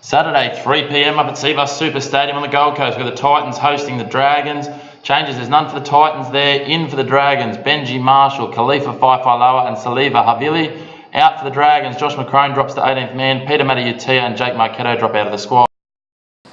Saturday, 3 p.m. up at Cbus Super Stadium on the Gold Coast with the Titans hosting the Dragons. Changes, there's none for the Titans there. In for the Dragons, Benji Marshall, Khalifa Faifailoa and Saliva Havili. Out for the Dragons, Josh McCrone drops to 18th man. Peter Matautia and Jake Marchetto drop out of the squad.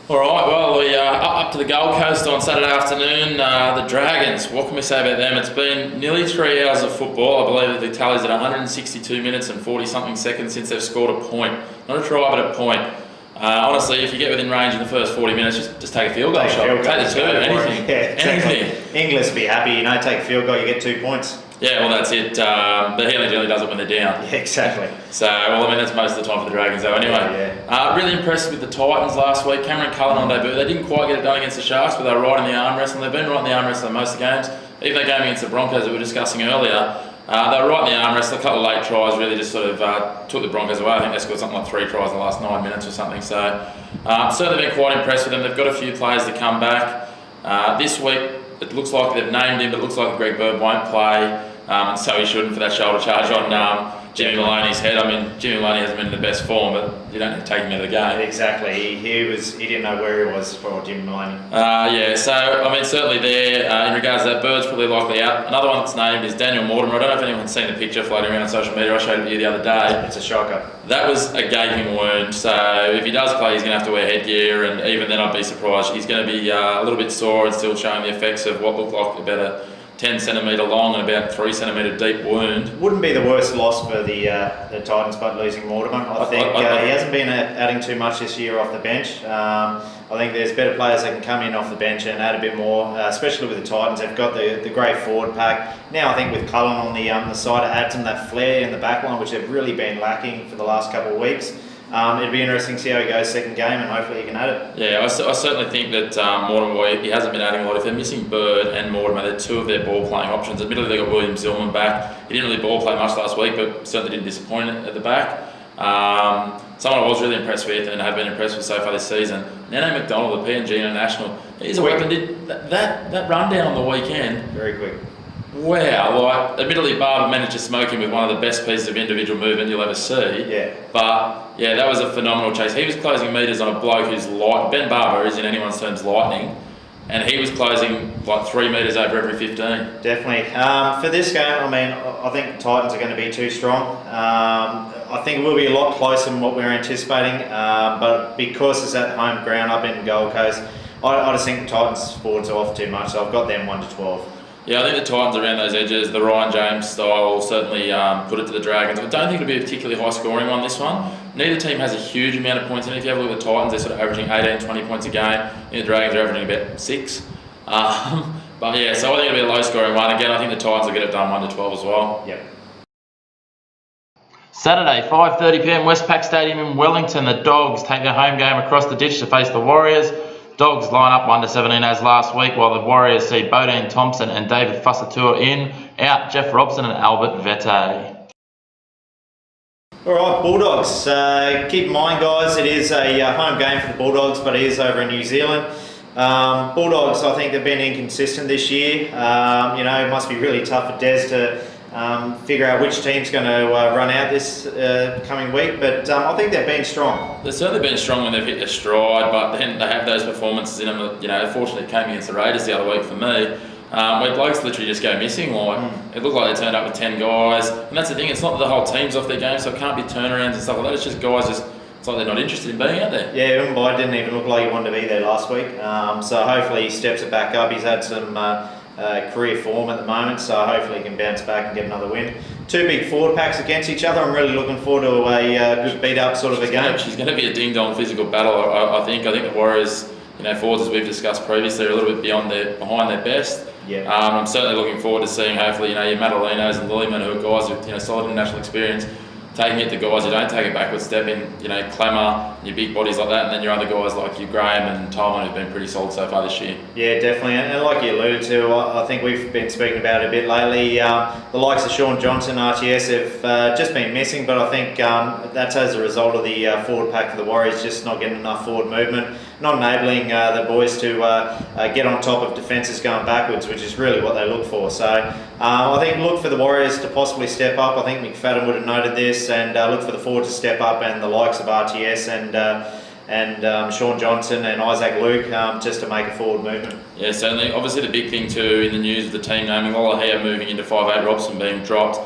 Alright, well, we are up to the Gold Coast on Saturday afternoon. The Dragons, what can we say about them? It's been nearly 3 hours of football. I believe the tally's at 162 minutes and 40-something seconds since they've scored a point. Not a try, but a point. Honestly, if you get within range in the first 40 minutes, just take a field goal shot. Take the two, anything. Yeah, exactly. Anything. English will be happy, take a field goal, you get 2 points. Yeah, well, that's it. But he only generally does it when they're down. Yeah, exactly. So, that's most of the time for the Dragons, though. Anyway, really impressed with the Titans last week. Cameron Cullen on debut. They didn't quite get it done against the Sharks, but they were right in the arm wrestle. They've been right in the arm wrestle in most of the games. Even that game against the Broncos that we were discussing earlier, they were right in the arm wrestle. A couple of late tries really just sort of took the Broncos away. I think they scored something like 3 tries in the last 9 minutes or something. So, certainly been quite impressed with them. They've got a few players to come back. This week, it looks like they've named him, but it looks like Greg Bird won't play. And so he shouldn't for that shoulder charge on Jimmy Maloney's head. I mean, Jimmy Maloney hasn't been in the best form, but you don't have to take him out of the game. Exactly. He didn't know where he was for Jimmy Maloney. So certainly there, in regards to that, Bird's probably likely out. Another one that's named is Daniel Mortimer. I don't know if anyone's seen the picture floating around on social media. I showed it to you the other day. It's a shocker. That was a gaping wound, so if he does play, he's going to have to wear headgear, and even then I'd be surprised. He's going to be a little bit sore and still showing the effects of what looked like about a 10 centimetre long and about 3 centimetre deep wound. Wouldn't be the worst loss for the Titans, but losing Mortimer. I think he hasn't been adding too much this year off the bench. I think there's better players that can come in off the bench and add a bit more, especially with the Titans. They've got the great forward pack. Now I think with Cullen on the side, it adds them that flair in the back line, which they've really been lacking for the last couple of weeks. It'd be interesting to see how he goes second game, and hopefully he can add it. Yeah, I certainly think that Mortimer, he hasn't been adding a lot. If they're missing Bird and Mortimer, they're two of their ball playing options. Admittedly, they got William Zillman back. He didn't really ball play much last week, but certainly didn't disappoint at the back. Someone I was really impressed with and have been impressed with so far this season, Nene McDonald, the PNG International. He's a weapon. Did that run down on the weekend? Very quick. Wow, admittedly Barber managed to smoke him with one of the best pieces of individual movement you'll ever see. Yeah. But that was a phenomenal chase. He was closing metres on a bloke who's light. Ben Barber is in anyone's terms lightning, and he was closing like 3 metres over every 15. Definitely. For this game, I think the Titans are going to be too strong. I think it will be a lot closer than what we were anticipating, but because it's at home ground up in Gold Coast, I just think the Titans forwards are off too much, so I've got them 1-12. Yeah, I think the Titans around those edges, the Ryan James style will certainly put it to the Dragons. I don't think it'll be a particularly high scoring one, this one. Neither team has a huge amount of points, and if you have a look at the Titans, they're sort of averaging 18, 20 points a game. I think the Dragons are averaging about 6. So I think it'll be a low scoring one. Again, I think the Titans will get it done 1-12 as well. Yep. Saturday, 5:30 p.m. Westpac Stadium in Wellington. The Dogs take their home game across the ditch to face the Warriors. Dogs line up 1-17 as last week, while the Warriors see Bodine Thompson and David Fussatua in. Out, Jeff Robson and Albert Vete. All right, Bulldogs. Keep in mind, guys, it is a home game for the Bulldogs, but it is over in New Zealand. Bulldogs, I think they've been inconsistent this year. It must be really tough for Des to figure out which team's going to run out this coming week, but I think they've been strong. They've certainly been strong when they've hit their stride, but then they have those performances in them that, fortunately it came against the Raiders the other week for me, where blokes literally just go missing. It looked like they turned up with 10 guys, and that's the thing, it's not that the whole team's off their game, so it can't be turnarounds and stuff like that, it's just guys it's like they're not interested in being out there. Yeah, Umbai didn't even look like he wanted to be there last week, so hopefully he steps it back up. He's had some career form at the moment, so hopefully he can bounce back and get another win. 2 big forward packs against each other. I'm really looking forward to a good beat up sort of a game. She's going to be a ding dong physical battle. I think the Warriors, forwards, as we've discussed previously, are a little bit behind their best. Yeah. I'm certainly looking forward to seeing hopefully your Madalinos and Lillyman, who are guys with solid international experience, taking it to guys who don't take a backward step in, Clemmer, your big bodies like that, and then your other guys like your Graham and Tolman who've been pretty solid so far this year. Yeah, definitely, and like you alluded to, I think we've been speaking about it a bit lately. The likes of Sean Johnson, RTS, have just been missing, but I think that's as a result of the forward pack for the Warriors just not getting enough forward movement, not enabling the boys to get on top of defences going backwards, which is really what they look for. So I think look for the Warriors to possibly step up. I think McFadden would have noted this, and look for the forward to step up, and the likes of RTS Sean Johnson and Isaac Luke just to make a forward movement. Yeah, certainly. Obviously, the big thing too in the news of the team naming Lolohea moving into 5'8", Robson being dropped.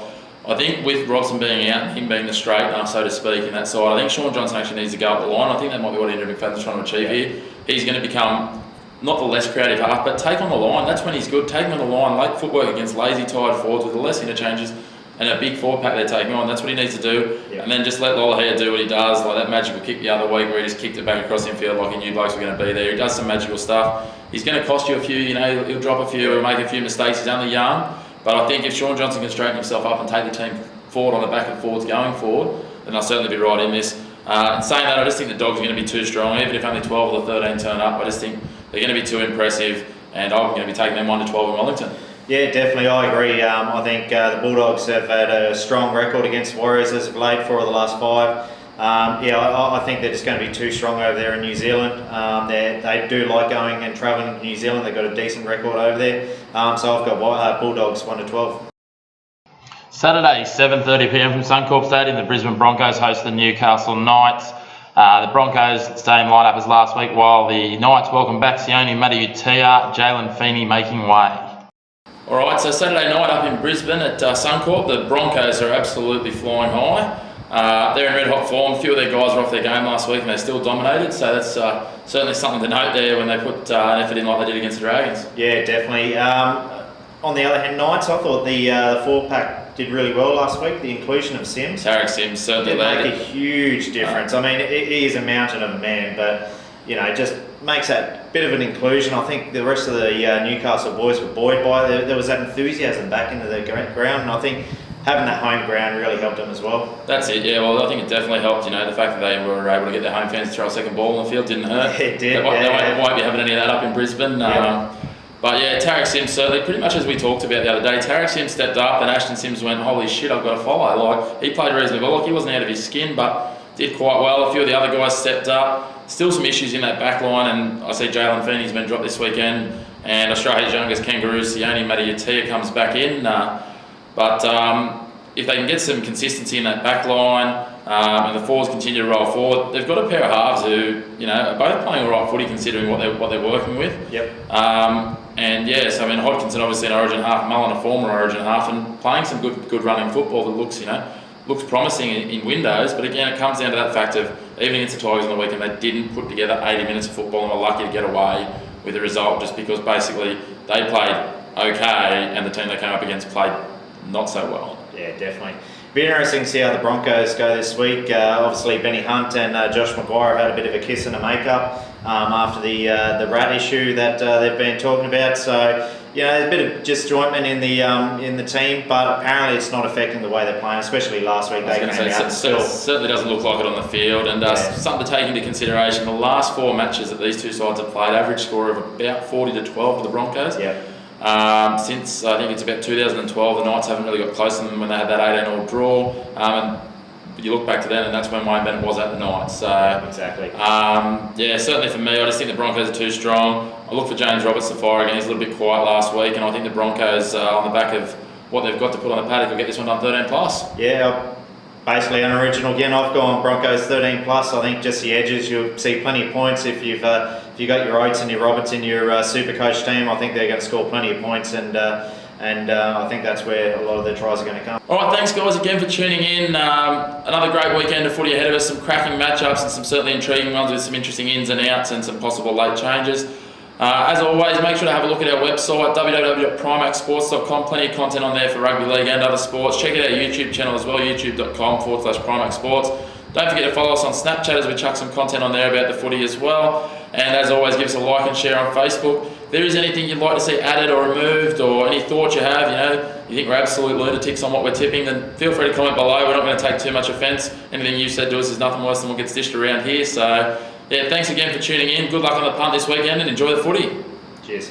I think with Robson being out and him being the straightener, so to speak, in that side, I think Sean Johnson actually needs to go up the line. I think that might be what Andrew McFadden's trying to achieve here. He's going to become not the less creative half, but take on the line. That's when he's good. Taking on the line, late footwork against lazy, tired forwards with the less interchanges and a big forward pack they're taking on. That's what he needs to do. Yep. And then just let Lolohea do what he does, like that magical kick the other week where he just kicked it back across the infield like he knew blokes were going to be there. He does some magical stuff. He's going to cost you a few, he'll drop a few, he'll make a few mistakes. He's only young. But I think if Sean Johnson can straighten himself up and take the team forward on the back of forwards going forward, then they'll certainly be right in this. In saying that, I just think the Dogs are going to be too strong. Even if only 12 or 13 turn up, I just think they're going to be too impressive, and I'm going to be taking them 1-12 in Wellington. Yeah, definitely, I agree. I think the Bulldogs have had a strong record against Warriors as of late, 4 of the last 5. I think they're just going to be too strong over there in New Zealand. They do like going and travelling to New Zealand. They've got a decent record over there. So I've got Bulldogs 1-12. Saturday, 7:30 p.m. from Suncorp Stadium, the Brisbane Broncos host the Newcastle Knights. The Broncos, same lineup as last week, while the Knights welcome back Sione Mata'utia, Jalen Feeney making way. Alright, so Saturday night up in Brisbane at Suncorp, the Broncos are absolutely flying high. They're in red hot form. A few of their guys were off their game last week and they still dominated, so that's certainly something to note there when they put an effort in like they did against the Dragons. Yeah, definitely. On the other hand, Knights, I thought the 4-pack did really well last week. The inclusion of Sims. Tarek Sims certainly made a huge difference. I mean, he is a mountain of a man, but just makes that bit of an inclusion. I think the rest of the Newcastle boys were buoyed by it. There was that enthusiasm back into the ground, and I think having that home ground really helped them as well. That's it, yeah. Well, I think it definitely helped. The fact that they were able to get their home fans to throw a second ball on the field didn't hurt. It did. They won't be having any of that up in Brisbane. But yeah, Tarek Sims, certainly, pretty much as we talked about the other day, Tarek Sims stepped up and Ashton Sims went, holy shit, I've got to follow. Like, he played reasonably well. Like, he wasn't out of his skin, but did quite well. A few of the other guys stepped up. Still some issues in that back line, and I see Jalen Feeney's been dropped this weekend, and Australia's youngest kangaroo, Sione Mata'utia, comes back in. If they can get some consistency in that back line, and the forwards continue to roll forward, they've got a pair of halves who, are both playing all right footy considering what they're working with. Yep. Hodkinson obviously an Origin half, Mullen a former Origin half, and playing some good running football that looks promising in windows. But again, it comes down to that fact of even against the Tigers on the weekend, they didn't put together 80 minutes of football and were lucky to get away with the result just because basically they played okay and the team they came up against played not so well. Yeah, definitely. Be interesting to see how the Broncos go this week. Obviously, Benny Hunt and Josh Maguire have had a bit of a kiss and a make-up after the rat issue that they've been talking about. So, there's a bit of disjointment in the team, but apparently it's not affecting the way they're playing, especially last week. It certainly doesn't look like it on the field. And something to take into consideration, the last 4 matches that these two sides have played, average score of about 40-12 for the Broncos. Yeah. Since I think it's about 2012, the Knights haven't really got close to them when they had that 18-all draw. And you look back to then, and that's when Wayne Bennett was at the Knights. So exactly. Certainly for me, I just think the Broncos are too strong. I look for James Roberts to fire again. He's a little bit quiet last week, and I think the Broncos, on the back of what they've got to put on the paddock, will get this one done 13+. Yeah. Basically unoriginal again. I've gone Broncos 13+. I think just the edges, you'll see plenty of points if you've got your Oates and your Roberts in your super coach team. I think they're going to score plenty of points, and I think that's where a lot of their tries are going to come. All right, thanks guys again for tuning in. Another great weekend of footy ahead of us. Some cracking matchups and some certainly intriguing ones with some interesting ins and outs and some possible late changes. As always, make sure to have a look at our website, www.primaxsports.com. Plenty of content on there for rugby league and other sports. Check out our YouTube channel as well, youtube.com/primaxsports. Don't forget to follow us on Snapchat as we chuck some content on there about the footy as well. And as always, give us a like and share on Facebook. If there is anything you'd like to see added or removed, or any thoughts you have, you think we're absolute lunatics on what we're tipping, then feel free to comment below. We're not going to take too much offence. Anything you said to us is nothing worse than what gets dished around here. So, yeah, thanks again for tuning in. Good luck on the punt this weekend and enjoy the footy. Cheers.